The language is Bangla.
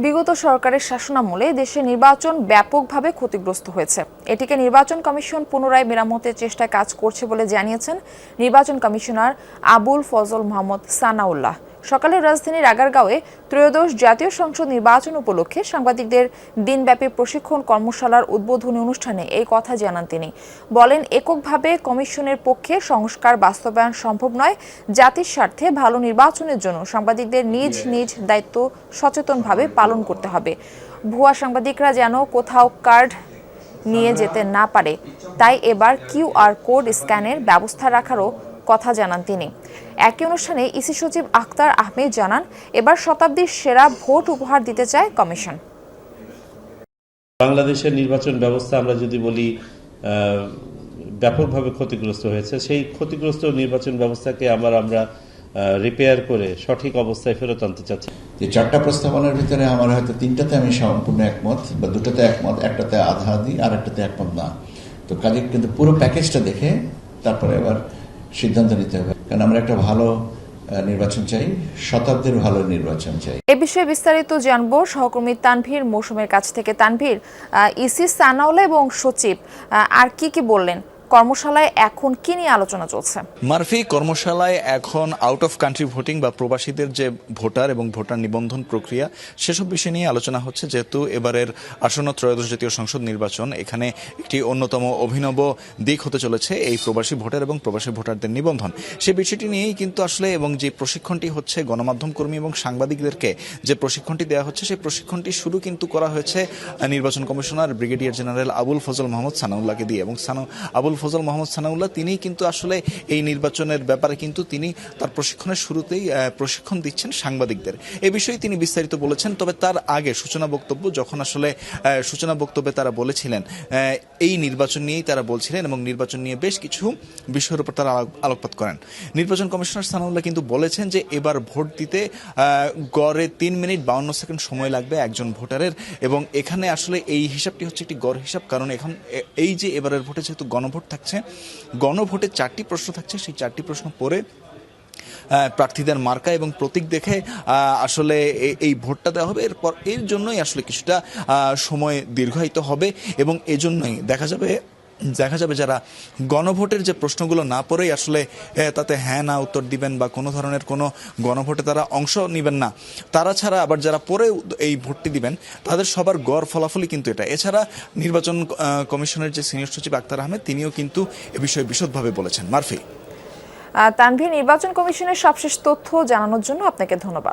বিগত সরকারের শাসনামলে দেশে নির্বাচন ব্যাপকভাবে ক্ষতিগ্রস্ত হয়েছে। এটিকে নির্বাচন কমিশন পুনরায় মেরামতের চেষ্টায় কাজ করছে বলে জানিয়েছেন নির্বাচন কমিশনার আবুল ফজল মোহাম্মদ সানাউল্লাহ। সকালে রাজধানীর আগারগাঁওয়ে ত্রয়োদশ জাতীয় সংসদ নির্বাচন উপলক্ষে সাংবাদিকদের দিনব্যাপী প্রশিক্ষণ কর্মশালার উদ্বোধনী অনুষ্ঠানে এই কথা জানান তিনি। বলেন, এককভাবে কমিশনের পক্ষে সংস্কার বাস্তবায়ন সম্ভব নয়। জাতির স্বার্থে ভালো নির্বাচনের জন্য সাংবাদিকদের নিজ নিজ দায়িত্ব সচেতনভাবে পালন করতে হবে। ভুয়া সাংবাদিকরা যেন কোথাও কার্ড নিয়ে যেতে না পারে, তাই এবার কিউআর কোড স্ক্যানের ব্যবস্থা রাখারও কথা জানান তিনি। একই অনুষ্ঠানে ইসি সচিব আখতার আহমেদ জানান, এবার শতাব্দীর সেরা ভোট উপহার দিতে চায় কমিশন। বাংলাদেশের নির্বাচন ব্যবস্থা আমরা যদি বলি ব্যাপকভাবে ক্ষতিগ্রস্ত হয়েছে, সেই ক্ষতিগ্রস্ত নির্বাচন ব্যবস্থাকে আমরা রিপেয়ার করে সঠিক অবস্থায় ফেরত আনতে চাচ্ছি। যে চারটা প্রস্তাবনার ভিতরে আমার হয়তো তিনটাতে আমি সম্পূর্ণ একমত, বা দুটোতে একমত, একটাতে আধা আধি, আর একটাতে একমত না। তো কাজে কিন্তু পুরো প্যাকেজটা দেখে তারপরে এবার সিদ্ধান্ত নিতে হবে, কারণ আমরা একটা ভালো নির্বাচন চাই, শতাব্দীর ভালো নির্বাচন চাই। এ বিষয়ে বিস্তারিত জানবো সহকর্মী তানভীর মৌসুমের কাছ থেকে। তানভীর, ইসি সানাউল্লাহ এবং সচিব আর কি বললেন? কর্মশালায় এখন কি নিয়ে আলোচনা চলছে? মারফি, কর্মশালায় এখন আউট অফ কান্ট্রি ভোটিং বা প্রবাসীদের যে ভোটার এবং ভোটার নিবন্ধন প্রক্রিয়া, সেসব বিষয় নিয়ে আলোচনা হচ্ছে। যেহেতু এবারের আসন্ন ত্রয়োদশ জাতীয় সংসদ নির্বাচন, এখানে একটি অন্যতম অভিনব দিক হতে চলেছে এই প্রবাসী ভোটার এবং প্রবাসী ভোটারদের নিবন্ধন। সেই বিষয়টি নিয়েই কিন্তু আসলে, এবং যে প্রশিক্ষণটি হচ্ছে গণমাধ্যম কর্মী এবং সাংবাদিকদেরকে যে প্রশিক্ষণটি দেওয়া হচ্ছে, সেই প্রশিক্ষণটি শুরু কিন্তু করা হয়েছে নির্বাচন commissioner brigadier general Abul Fazal Mohammad সানাউল্লাহকে দিয়ে। এবং আবুল ফজল মোহাম্মদ সানাউল্লাহ তিনি কিন্তু আসলে এই নির্বাচনের ব্যাপারে কিন্তু তিনি তার প্রশিক্ষণের শুরুতেই প্রশিক্ষণ দিচ্ছেন সাংবাদিকদের। এ বিষয়ে তিনি বিস্তারিত বলেছেন। তবে তার আগে সূচনা বক্তব্যে তারা বলেছিলেন, এই নির্বাচন নিয়েই তারা বলছিলেন এবং নির্বাচন নিয়ে বেশ কিছু বিষয়ের উপর তারা আলোকপাত করেন। নির্বাচন কমিশনার সানাউল্লাহ কিন্তু বলেছেন যে এবার ভোট দিতে গড়ে 3 মিনিট 52 সেকেন্ড সময় লাগবে একজন ভোটারের। এবং এখানে আসলে এই হিসাবটি হচ্ছে একটি গড় হিসাব, কারণ এখন এই যে এবারের ভোটে যেহেতু গণভোট থাকছে, গণভোটে 4টি প্রশ্ন থাকছে। সেই 4টি প্রশ্ন পরে প্রার্থীদের মার্কা এবং প্রতীক দেখে আসলে এই ভোটটা দেওয়া হবে। এর জন্যই আসলে কিছুটা সময় দীর্ঘায়িত হবে এবং এজন্যই দেখা যাবে যারা গণভোটের যে প্রশ্নগুলো না পড়েই আসলে তাতে হ্যাঁ না উত্তর দিবেন বা কোনো ধরনের কোনো গণভোটে তারা অংশ নেবেন না, তারা ছাড়া আবার যারা পরে এই ভোটটি দিবেন তাদের সবার গড় ফলাফলই কিন্তু এটা। এছাড়া নির্বাচন কমিশনের যে সিনিয়র সচিব আখতার আহমেদ, তিনিও কিন্তু এ বিষয়ে বিশদভাবে বলেছেন। মারফি। তানভীর, নির্বাচন কমিশনের সবশেষ তথ্য জানানোর জন্য আপনাকে ধন্যবাদ।